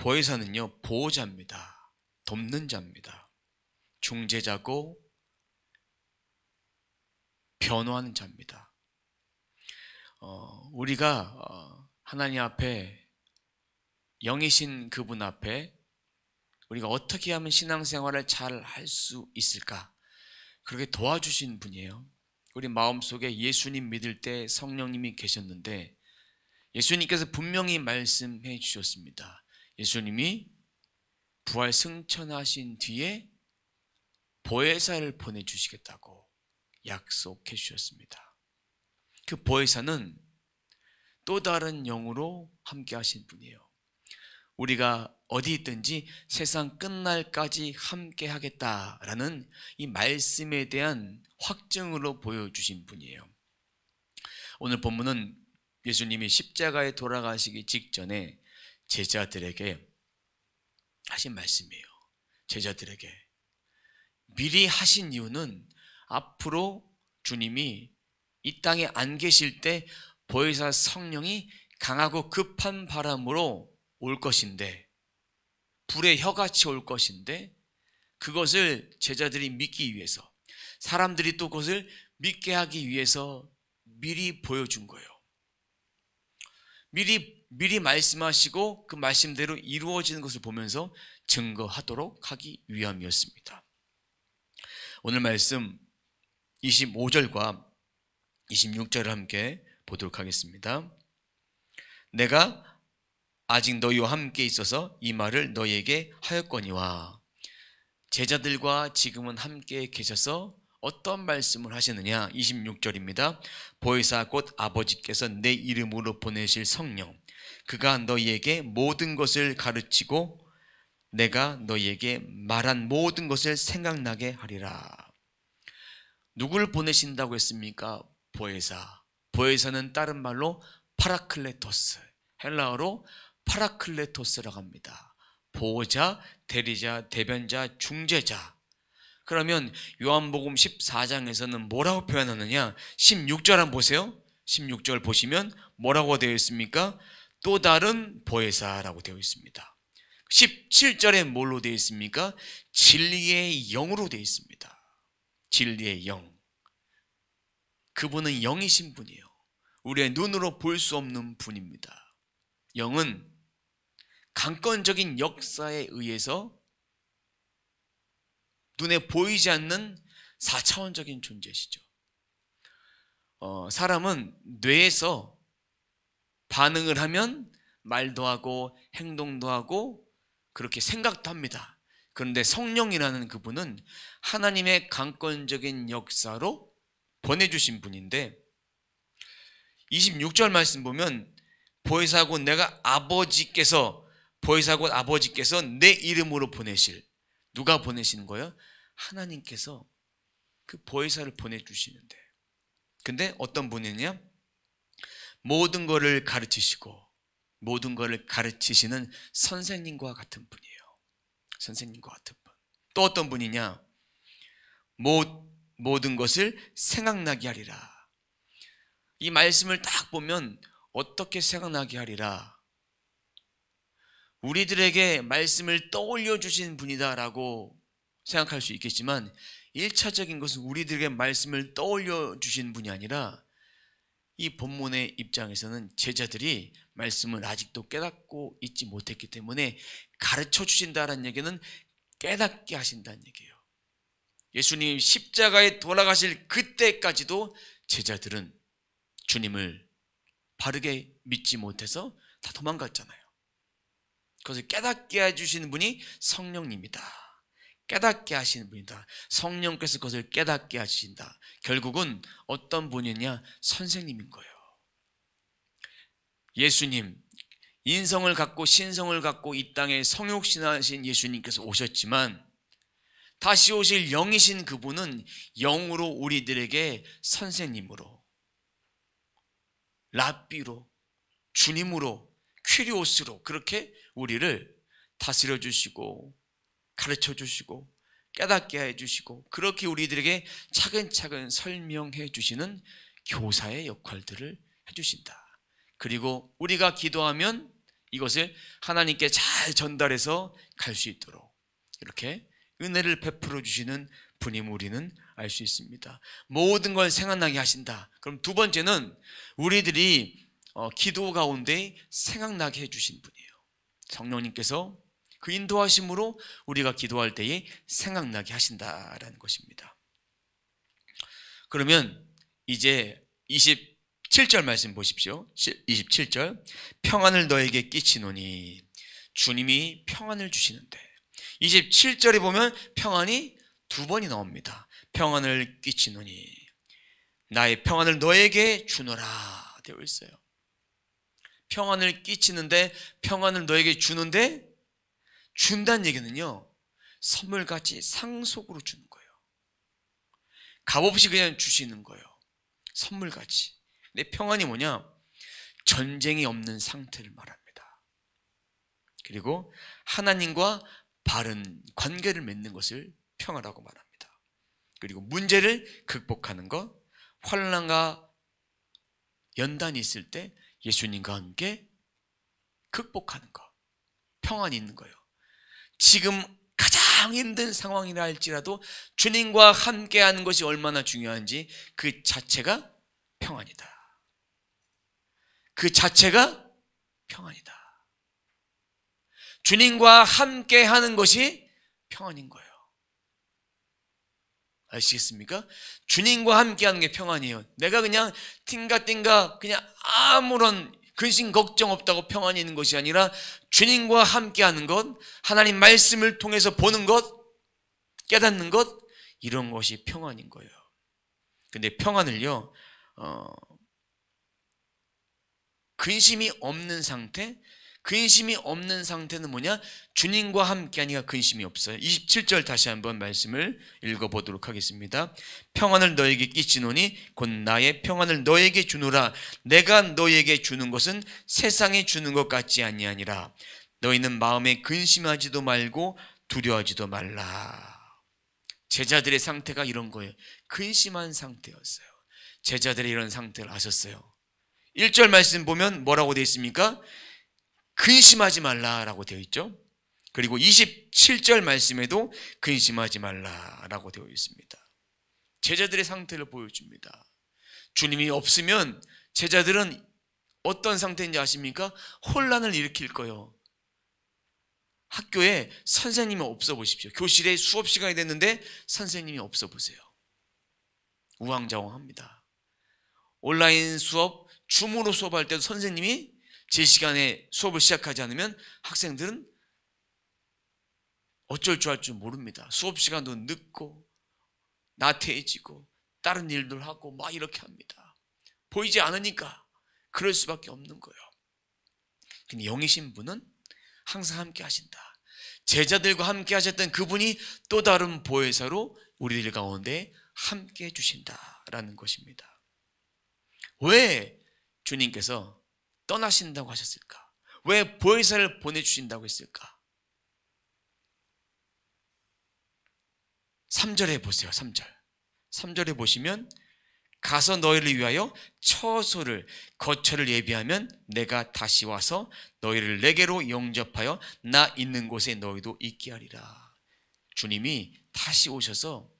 보혜사는요, 보호자입니다. 돕는 자입니다. 중재자고 변호하는 자입니다. 우리가 하나님 앞에, 영이신 그분 앞에 우리가 어떻게 하면 신앙생활을 잘 할 수 있을까, 그렇게 도와주신 분이에요. 우리 마음속에 예수님 믿을 때 성령님이 계셨는데 예수님께서 분명히 말씀해 주셨습니다. 예수님이 부활 승천하신 뒤에 보혜사를 보내주시겠다고 약속해 주셨습니다. 그 보혜사는 또 다른 영으로 함께 하신 분이에요. 우리가 어디 있든지 세상 끝날까지 함께 하겠다라는 이 말씀에 대한 확증으로 보여주신 분이에요. 오늘 본문은 예수님이 십자가에 돌아가시기 직전에 제자들에게 하신 말씀이에요. 제자들에게 미리 하신 이유는 앞으로 주님이 이 땅에 안 계실 때 보혜사 성령이 강하고 급한 바람으로 올 것인데, 불의 혀같이 올 것인데, 그것을 제자들이 믿기 위해서, 사람들이 또 그것을 믿게 하기 위해서 미리 보여준 거예요. 미리 말씀하시고 그 말씀대로 이루어지는 것을 보면서 증거하도록 하기 위함이었습니다. 오늘 말씀 25절과 26절을 함께 보도록 하겠습니다. 내가 아직 너희와 함께 있어서 이 말을 너희에게 하였거니와. 제자들과 지금은 함께 계셔서 어떤 말씀을 하시느냐. 26절입니다. 보혜사 곧 아버지께서 내 이름으로 보내실 성령, 그가 너희에게 모든 것을 가르치고 내가 너희에게 말한 모든 것을 생각나게 하리라. 누굴 보내신다고 했습니까? 보혜사. 보혜사는 다른 말로 파라클레토스, 헬라어로 파라클레토스라고 합니다. 보호자, 대리자, 대변자, 중재자. 그러면 요한복음 14장에서는 뭐라고 표현하느냐? 16절 한번 보세요. 16절 보시면 뭐라고 되어 있습니까? 또 다른 보혜사라고 되어 있습니다. 17절에 뭘로 되어 있습니까? 진리의 영으로 되어 있습니다. 진리의 영. 그분은 영이신 분이에요. 우리의 눈으로 볼 수 없는 분입니다. 영은 강권적인 역사에 의해서 눈에 보이지 않는 4차원적인 존재시죠. 사람은 뇌에서 반응을 하면 말도 하고 행동도 하고 그렇게 생각도 합니다. 그런데 성령이라는 그분은 하나님의 강권적인 역사로 보내주신 분인데, 26절 말씀 보면 보혜사 곧 내가 보혜사 곧 아버지께서 내 이름으로 보내실. 누가 보내시는 거예요? 하나님께서 그 보혜사를 보내주시는데, 근데 어떤 분이냐? 모든 것을 가르치시고 모든 것을 가르치시는 선생님과 같은 분이에요. 선생님과 같은 분. 또 어떤 분이냐? 모든 것을 생각나게 하리라. 이 말씀을 딱 보면 어떻게 생각나게 하리라? 우리들에게 말씀을 떠올려 주신 분이다라고 생각할 수 있겠지만, 1차적인 것은 우리들에게 말씀을 떠올려 주신 분이 아니라 이 본문의 입장에서는 제자들이 말씀을 아직도 깨닫고 있지 못했기 때문에 가르쳐 주신다는 얘기는 깨닫게 하신다는 얘기예요. 예수님 십자가에 돌아가실 그때까지도 제자들은 주님을 바르게 믿지 못해서 다 도망갔잖아요. 그것을 깨닫게 해주시는 분이 성령님이다. 깨닫게 하시는 분이다. 성령께서 그것을 깨닫게 하신다. 결국은 어떤 분이냐? 선생님인 거예요. 예수님, 인성을 갖고 신성을 갖고 이 땅에 성육신하신 예수님께서 오셨지만 다시 오실 영이신 그분은 영으로 우리들에게 선생님으로, 랍비로, 주님으로, 퀴리오스로 그렇게 우리를 다스려 주시고 가르쳐 주시고 깨닫게 해 주시고 그렇게 우리들에게 차근차근 설명해 주시는 교사의 역할들을 해 주신다. 그리고 우리가 기도하면 이것을 하나님께 잘 전달해서 갈 수 있도록 이렇게 은혜를 베풀어 주시는 분임을 우리는 알 수 있습니다. 모든 걸 생각나게 하신다. 그럼 두 번째는 우리들이 기도 가운데 생각나게 해주신 분이에요. 성령님께서 그 인도하심으로 우리가 기도할 때에 생각나게 하신다라는 것입니다. 그러면 이제 27절 말씀 보십시오. 27절 평안을 너에게 끼치노니 주님이 평안을 주시는데 27절에 보면 평안이 두 번이 나옵니다. 평안을 끼치노니 나의 평안을 너에게 주노라 되어 있어요. 평안을 끼치는데 평안을 너에게 주는데 준다는 얘기는요 선물같이 상속으로 주는 거예요. 값없이 그냥 주시는 거예요. 선물같이. 근데 평안이 뭐냐? 전쟁이 없는 상태를 말합니다. 그리고 하나님과 바른 관계를 맺는 것을 평화라고 말합니다. 그리고 문제를 극복하는 것, 환난과 연단이 있을 때 예수님과 함께 극복하는 것, 평안이 있는 거예요. 지금 가장 힘든 상황이라 할지라도 주님과 함께하는 것이 얼마나 중요한지 그 자체가 평안이다. 그 자체가 평안이다. 주님과 함께하는 것이 평안인 거예요. 아시겠습니까? 주님과 함께하는 게 평안이에요. 내가 그냥 띵가띵가 그냥 아무런 근심 걱정 없다고 평안이 있는 것이 아니라 주님과 함께하는 것, 하나님 말씀을 통해서 보는 것, 깨닫는 것, 이런 것이 평안인 거예요. 근데 평안을요 근심이 없는 상태, 근심이 없는 상태는 뭐냐? 주님과 함께하니까 근심이 없어요. 27절 다시 한번 말씀을 읽어보도록 하겠습니다. 평안을 너에게 끼치노니 곧 나의 평안을 너에게 주노라. 내가 너에게 주는 것은 세상에 주는 것 같지 아니하니라. 너희는 마음에 근심하지도 말고 두려워하지도 말라. 제자들의 상태가 이런 거예요. 근심한 상태였어요. 제자들이 이런 상태를 아셨어요. 1절 말씀 보면 뭐라고 되어 있습니까? 근심하지 말라라고 되어 있죠. 그리고 27절 말씀에도 근심하지 말라라고 되어 있습니다. 제자들의 상태를 보여줍니다. 주님이 없으면 제자들은 어떤 상태인지 아십니까? 혼란을 일으킬 거예요. 학교에 선생님이 없어 보십시오. 교실에 수업 시간이 됐는데 선생님이 없어 보세요. 우왕좌왕합니다. 온라인 수업, 줌으로 수업할 때도 선생님이 제 시간에 수업을 시작하지 않으면 학생들은 어쩔 줄 알 줄 모릅니다. 수업 시간도 늦고 나태해지고 다른 일들 하고 막 이렇게 합니다. 보이지 않으니까 그럴 수밖에 없는 거예요. 근데 영이신 분은 항상 함께 하신다. 제자들과 함께 하셨던 그분이 또 다른 보혜사로 우리들 가운데 함께 해주신다라는 것입니다. 왜 주님께서 떠나신다고 하셨을까? 왜 보혜사를 보내주신다고 했을까? 3절에 보세요. 3절에 보시면 가서 너희를 위하여 처소를 거처를 예비하면 내가 다시 와서 너희를 내게로 영접하여 나 있는 곳에 너희도 있게 하리라. 주님이 다시 오셔서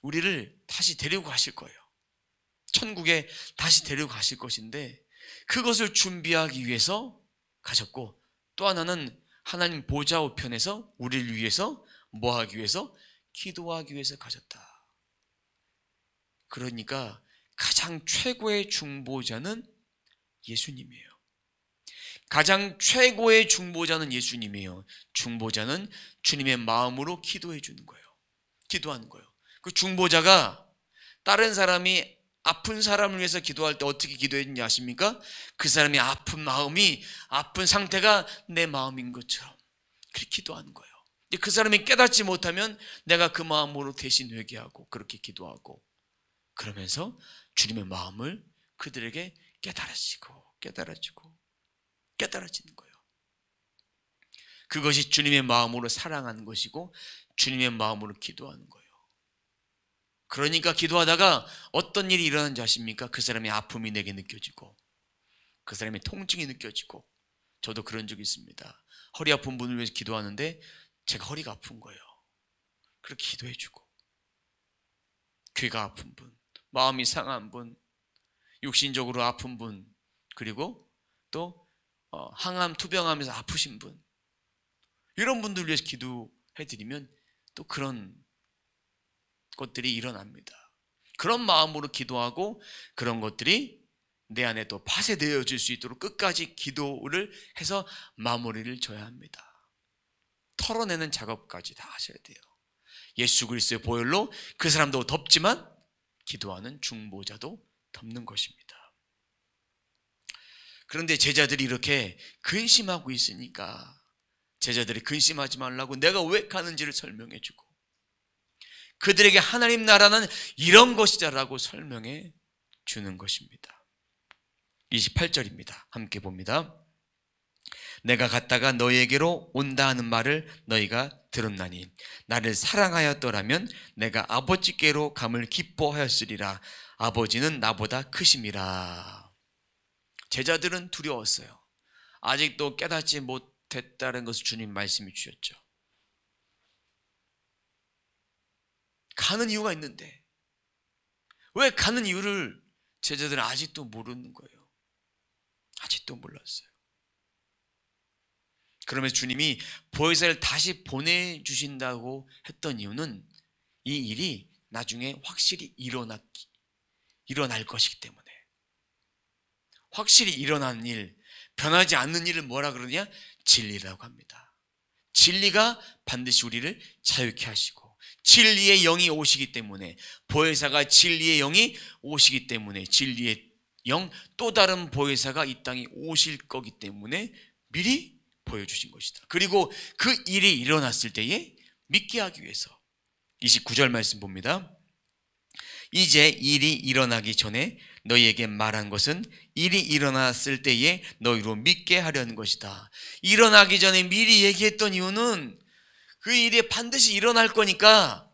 우리를 다시 데리고 가실 거예요. 천국에 다시 데리고 가실 것인데 그것을 준비하기 위해서 가셨고, 또 하나는 하나님 보좌 우편에서 우리를 위해서 뭐 하기 위해서? 기도하기 위해서 가셨다. 그러니까 가장 최고의 중보자는 예수님이에요. 가장 최고의 중보자는 예수님이에요. 중보자는 주님의 마음으로 기도해 주는 거예요. 기도하는 거예요. 그 중보자가 다른 사람이 아픈 사람을 위해서 기도할 때 어떻게 기도해 주는지 아십니까? 그 사람이 아픈 마음이, 아픈 상태가 내 마음인 것처럼 그렇게 기도하는 거예요. 그 사람이 깨닫지 못하면 내가 그 마음으로 대신 회개하고 그렇게 기도하고, 그러면서 주님의 마음을 그들에게 깨달아지는 거예요. 그것이 주님의 마음으로 사랑하는 것이고 주님의 마음으로 기도하는 거예요. 그러니까 기도하다가 어떤 일이 일어나는지 아십니까? 그 사람의 아픔이 내게 느껴지고, 그 사람의 통증이 느껴지고, 저도 그런 적이 있습니다. 허리 아픈 분을 위해서 기도하는데 제가 허리가 아픈 거예요. 그렇게 기도해주고, 귀가 아픈 분, 마음이 상한 분, 육신적으로 아픈 분, 그리고 또 항암, 투병하면서 아프신 분, 이런 분들 위해서 기도해드리면 또 그런 것들이 일어납니다. 그런 마음으로 기도하고 그런 것들이 내 안에 또 파쇄되어질 수 있도록 끝까지 기도를 해서 마무리를 져야 합니다. 털어내는 작업까지 다 하셔야 돼요. 예수 그리스도의 보혈로 그 사람도 덮지만 기도하는 중보자도 덮는 것입니다. 그런데 제자들이 이렇게 근심하고 있으니까 제자들이 근심하지 말라고 내가 왜 가는지를 설명해 주고, 그들에게 하나님 나라는 이런 것이다라고 설명해 주는 것입니다. 28절입니다. 함께 봅니다. 내가 갔다가 너희에게로 온다 하는 말을 너희가 들었나니 나를 사랑하였더라면 내가 아버지께로 감을 기뻐하였으리라. 아버지는 나보다 크심이라. 제자들은 두려웠어요. 아직도 깨닫지 못했다는 것을 주님 말씀해 주셨죠. 가는 이유가 있는데 왜 가는 이유를 제자들은 아직도 모르는 거예요. 아직도 몰랐어요. 그러면서 주님이 보혜사를 다시 보내주신다고 했던 이유는 이 일이 나중에 확실히 일어날 것이기 때문에, 확실히 일어난 일, 변하지 않는 일을 뭐라 그러냐? 진리라고 합니다. 진리가 반드시 우리를 자유케 하시고, 진리의 영이 오시기 때문에, 보혜사가 진리의 영이 오시기 때문에, 진리의 영, 또 다른 보혜사가 이 땅에 오실 거기 때문에 미리 보여주신 것이다. 그리고 그 일이 일어났을 때에 믿게 하기 위해서 29절 말씀 봅니다. 이제 일이 일어나기 전에 너희에게 말한 것은 일이 일어났을 때에 너희로 믿게 하려는 것이다. 일어나기 전에 미리 얘기했던 이유는 그 일이 반드시 일어날 거니까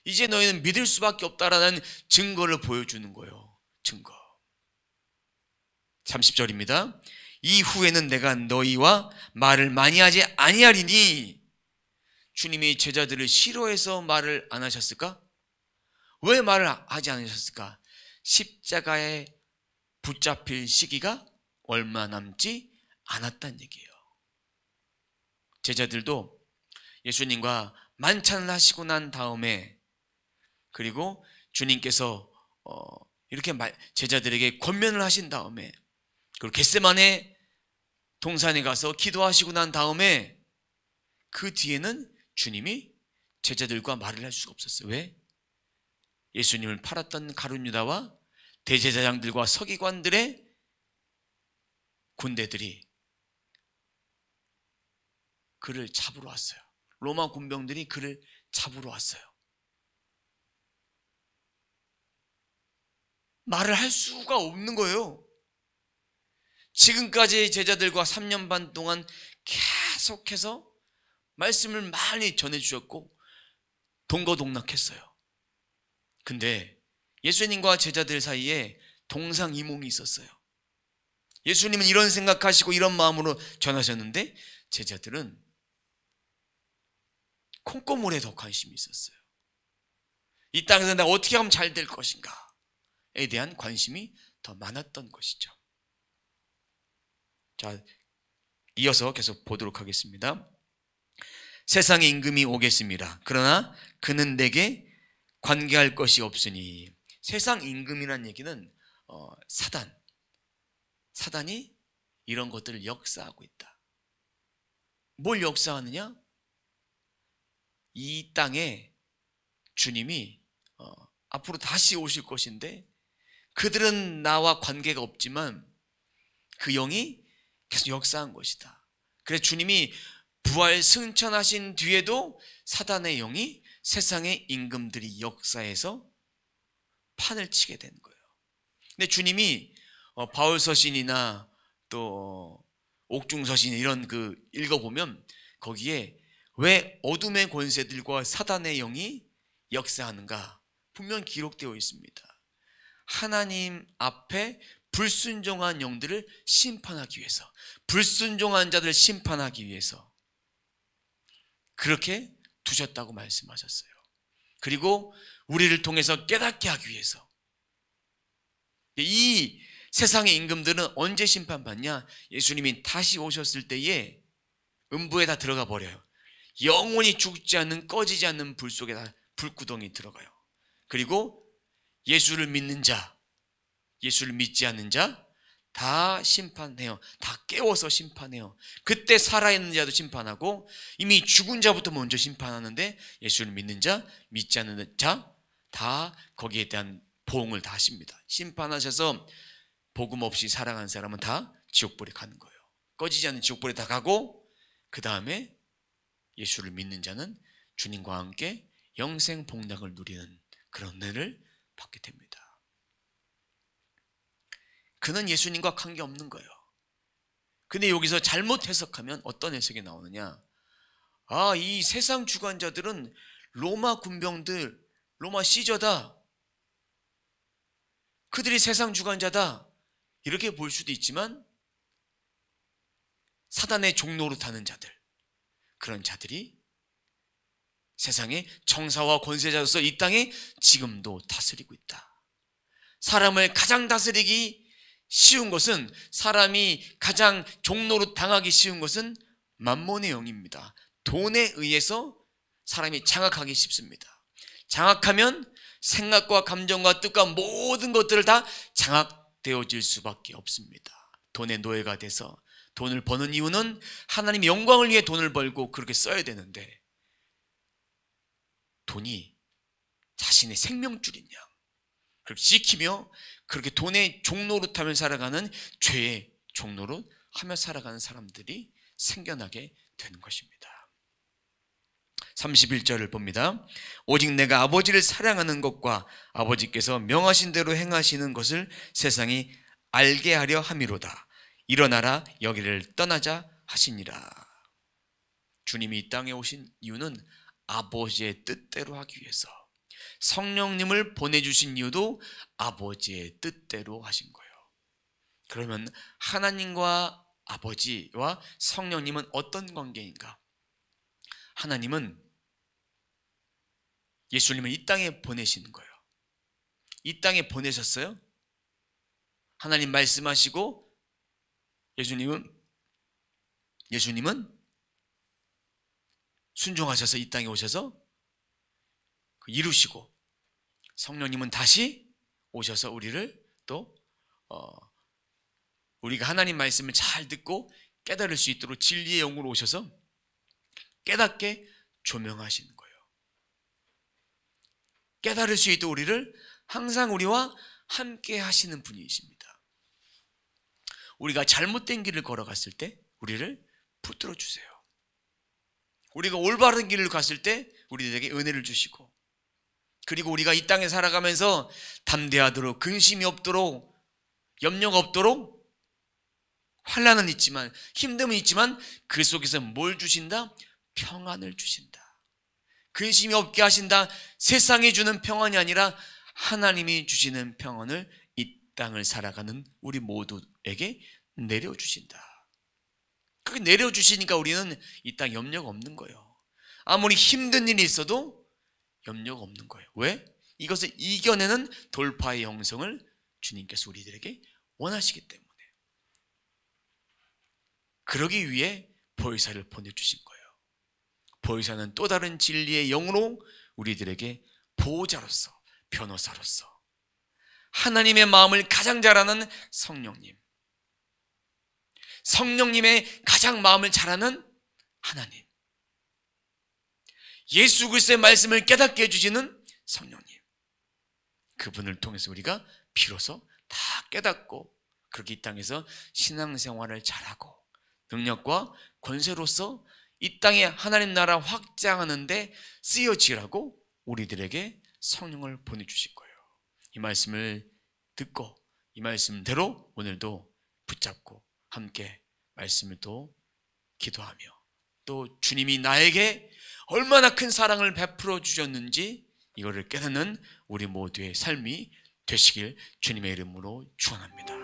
이제 너희는 믿을 수밖에 없다라는 증거를 보여주는 거예요. 증거. 30절입니다. 이후에는 내가 너희와 말을 많이 하지 아니하리니. 주님이 제자들을 싫어해서 말을 안 하셨을까? 왜 말을 하지 않으셨을까? 십자가에 붙잡힐 시기가 얼마 남지 않았다는 얘기예요. 제자들도 예수님과 만찬을 하시고 난 다음에, 그리고 주님께서 이렇게 제자들에게 권면을 하신 다음에, 그리고 겟세마네 동산에 가서 기도하시고 난 다음에 그 뒤에는 주님이 제자들과 말을 할 수가 없었어요. 왜? 예수님을 팔았던 가룟 유다와 대제사장들과 서기관들의 군대들이 그를 잡으러 왔어요. 로마 군병들이 그를 잡으러 왔어요. 말을 할 수가 없는 거예요. 지금까지 제자들과 3년 반 동안 계속해서 말씀을 많이 전해주셨고 동거동락했어요. 근데 예수님과 제자들 사이에 동상이몽이 있었어요. 예수님은 이런 생각하시고 이런 마음으로 전하셨는데 제자들은 콩고물에 더 관심이 있었어요. 이 땅에서 내가 어떻게 하면 잘 될 것인가에 대한 관심이 더 많았던 것이죠. 자, 이어서 계속 보도록 하겠습니다. 세상에 임금이 오겠습니다. 그러나 그는 내게 관계할 것이 없으니. 세상 임금이라는 얘기는 사단이 이런 것들을 역사하고 있다. 뭘 역사하느냐? 이 땅에 주님이 앞으로 다시 오실 것인데 그들은 나와 관계가 없지만 그 영이 계속 역사한 것이다. 그래서 주님이 부활 승천하신 뒤에도 사단의 영이 세상의 임금들이 역사해서 판을 치게 된 거예요. 근데 주님이 바울서신이나 또 옥중서신 이런 그 읽어보면 거기에 왜 어둠의 권세들과 사단의 영이 역사하는가 분명 기록되어 있습니다. 하나님 앞에 불순종한 영들을 심판하기 위해서, 불순종한 자들을 심판하기 위해서 그렇게 두셨다고 말씀하셨어요. 그리고 우리를 통해서 깨닫게 하기 위해서. 이 세상의 임금들은 언제 심판받냐? 예수님이 다시 오셨을 때에 음부에 다 들어가 버려요. 영원히 죽지 않는, 꺼지지 않는 불 속에 다 불구덩이 들어가요. 그리고 예수를 믿는 자, 예수를 믿지 않는 자 다 심판해요. 다 깨워서 심판해요. 그때 살아있는 자도 심판하고 이미 죽은 자부터 먼저 심판하는데, 예수를 믿는 자, 믿지 않는 자 다 거기에 대한 보응을 다 하십니다. 심판하셔서 복음 없이 살아가는 사람은 다 지옥불에 가는 거예요. 꺼지지 않는 지옥불에 다 가고, 그 다음에 예수를 믿는 자는 주님과 함께 영생 복락을 누리는 그런 은혜를 받게 됩니다. 그는 예수님과 관계없는 거예요. 근데 여기서 잘못 해석하면 어떤 해석이 나오느냐? 이 세상 주관자들은 로마 군병들, 로마 시저다, 그들이 세상 주관자다, 이렇게 볼 수도 있지만, 사단의 종로로 타는 자들, 그런 자들이 세상의 정사와 권세자로서 이 땅에 지금도 다스리고 있다. 사람을 가장 다스리기 쉬운 것은, 사람이 가장 종로로 당하기 쉬운 것은 만몬의 영입니다. 돈에 의해서 사람이 장악하기 쉽습니다. 장악하면 생각과 감정과 뜻과 모든 것들을 다 장악되어질 수밖에 없습니다. 돈의 노예가 돼서, 돈을 버는 이유는 하나님의 영광을 위해 돈을 벌고 그렇게 써야 되는데, 돈이 자신의 생명줄인 양 그렇게 지키며 그렇게 돈의 종로로 타며 살아가는, 죄의 종로로 하며 살아가는 사람들이 생겨나게 되는 것입니다. 31절을 봅니다. 오직 내가 아버지를 사랑하는 것과 아버지께서 명하신 대로 행하시는 것을 세상이 알게 하려 함이로다. 일어나라, 여기를 떠나자 하시니라. 주님이 이 땅에 오신 이유는 아버지의 뜻대로 하기 위해서, 성령님을 보내주신 이유도 아버지의 뜻대로 하신 거예요. 그러면 하나님과 아버지와 성령님은 어떤 관계인가? 하나님은 예수님을 이 땅에 보내시는 거예요. 이 땅에 보내셨어요. 하나님 말씀하시고, 예수님은 순종하셔서 이 땅에 오셔서 이루시고, 성령님은 다시 오셔서 우리를 또 우리가 하나님 말씀을 잘 듣고 깨달을 수 있도록 진리의 영으로 오셔서 깨닫게 조명하시는 거예요. 깨달을 수 있도록 우리를 항상 우리와 함께 하시는 분이십니다. 우리가 잘못된 길을 걸어갔을 때 우리를 붙들어 주세요. 우리가 올바른 길을 갔을 때 우리들에게 은혜를 주시고, 그리고 우리가 이 땅에 살아가면서 담대하도록, 근심이 없도록, 염려가 없도록, 환난은 있지만, 힘듦은 있지만 그 속에서 뭘 주신다? 평안을 주신다. 근심이 없게 하신다. 세상이 주는 평안이 아니라 하나님이 주시는 평안을 이 땅을 살아가는 우리 모두에게 내려주신다. 그렇게 내려주시니까 우리는 이 땅 염려가 없는 거예요. 아무리 힘든 일이 있어도 염려가 없는 거예요. 왜? 이것을 이겨내는 돌파의 형성을 주님께서 우리들에게 원하시기 때문에. 그러기 위해 보혜사를 보내주신 거예요. 보혜사는 또 다른 진리의 영으로 우리들에게 보호자로서, 변호사로서, 하나님의 마음을 가장 잘 아는 성령님, 성령님의 가장 마음을 잘 아는 하나님, 예수 그리스도의 말씀을 깨닫게 해주시는 성령님, 그분을 통해서 우리가 비로소 다 깨닫고 그렇게 이 땅에서 신앙생활을 잘하고 능력과 권세로서 이 땅에 하나님 나라 확장하는데 쓰여지라고 우리들에게 성령을 보내주실 거예요. 이 말씀을 듣고 이 말씀대로 오늘도 붙잡고 함께 말씀을 또 기도하며, 또 주님이 나에게 얼마나 큰 사랑을 베풀어 주셨는지 이거를 깨닫는 우리 모두의 삶이 되시길 주님의 이름으로 축원합니다.